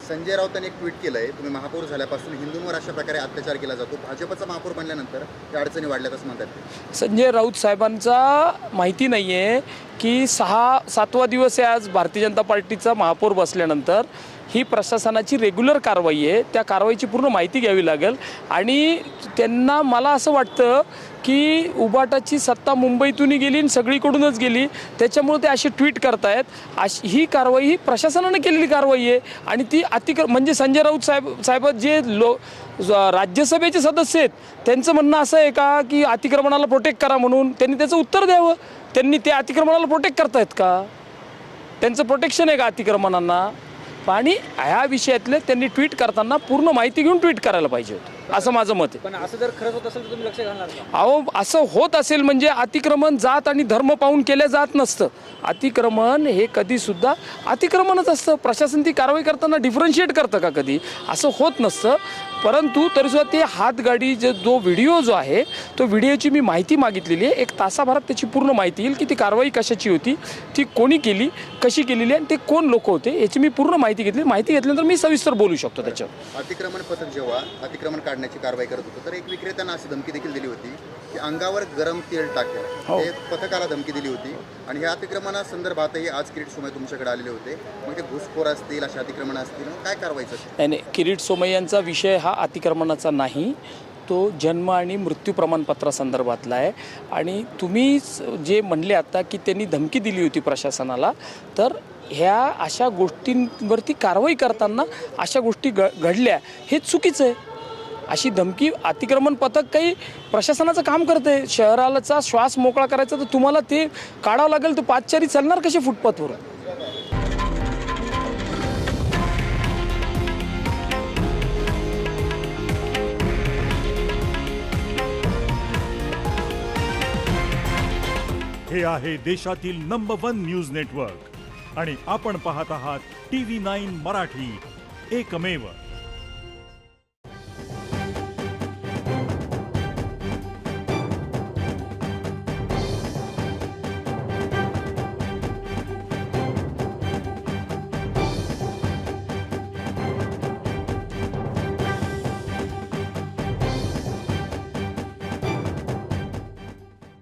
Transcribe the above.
संजय राऊतांनी एक ट्विट केलंय, तुम्ही महापौर झाल्यापासून हिंदूंवर अशा प्रकारे अत्याचार केला जातो, भाजपचा महापौर बनल्यानंतर या अडचणी वाढल्यात असं म्हणतात ते. संजय राऊत साहेबांचा माहिती नाही आहे की 6-7वा दिवस आहे आज भारतीय जनता पार्टीचा महापौर बसल्यानंतर. ही प्रशासनाची रेग्युलर कारवाई आहे, त्या कारवाईची पूर्ण माहिती घ्यावी लागेल. आणि त्यांना मला असं वाटतं की उबाटाची सत्ता मुंबईतूनही गेली आणि सगळीकडूनच गेली, त्याच्यामुळे ते असे ट्विट करतायत. ही कारवाई ही प्रशासनाने केलेली कारवाई आहे. आणि ती म्हणजे संजय राऊत साहेब जे राज्यसभेचे सदस्य आहेत त्यांचं म्हणणं असं आहे का की अतिक्रमणाला प्रोटेक्ट करा म्हणून, त्यांनी त्याचं उत्तर द्यावं. त्यांनी ते अतिक्रमणाला प्रोटेक्ट करतायत का? त्यांचं प्रोटेक्शन आहे का अतिक्रमणांना? आणि ह्या विषयातले त्यांनी ट्विट करताना पूर्ण माहिती घेऊन ट्विट करायला पाहिजे होतं, असं माझं मत आहे. पण असं जर खरंच होत असेल तर तुम्ही लक्ष घालणार का? अहो, असं होत असेल म्हणजे अतिक्रमण जात आणि धर्म पाहून केलं जात नसतं. अतिक्रमण हे कधीसुद्धा अतिक्रमणच असतं. प्रशासन ती कारवाई करताना डिफरन्शिएट करतं का कधी? असं होत नसतं. परंतु तरीसुद्धा ते हातगाडी जो व्हिडिओ जो आहे तो व्हिडिओची मी माहिती मागितलेली आहे. 1 तासाभरात त्याची पूर्ण माहिती येईल की ती कारवाई कशाची होती, ती कोणी केली, कशी केलेली आणि ते कोण लोक होते याची मी पूर्ण माहिती घेतली. माहिती घेतल्यानंतर मी सविस्तर बोलू शकतो त्याच्यावर. अतिक्रमण पथक जेव्हा अतिक्रमण काढण्याची कारवाई करत होतं तर एक विक्रेत्यांना अशी धमकी देखील दिली होती की अंगावर गरम तेल टाकेल, हे पथकाला धमकी दिली होती. आणि ह्या अतिक्रमणासंदर्भातही आज किरीट सोमय्या तुमच्याकडे आलेले होते. मग ते घुसखोर असतील, अशा अतिक्रमण असतील, मग काय कारवाईचं? नाही, किरीट सोमय्यांचा विषय हा अतिक्रमणाचा नाही, तो जन्म आणि मृत्यू प्रमाणपत्रासंदर्भातला आहे. आणि तुम्ही जे म्हणले आता की त्यांनी धमकी दिली होती प्रशासनाला, तर ह्या अशा गोष्टींवरती कारवाई करताना अशा गोष्टी घडल्या हे चुकीचं आहे. अशी धमकी, अतिक्रमण पथक काही प्रशासनाचं काम करतं आहे. शहराचा श्वास मोकळा करायचा तर तुम्हाला ते काढावं लागेल. तर पादचारी चालणार कसे फुटपाथवर? हे आहे देशातील नंबर 1 न्यूज नेटवर्क आणि आपण पाहत आहात TV9 मराठी, एकमेव.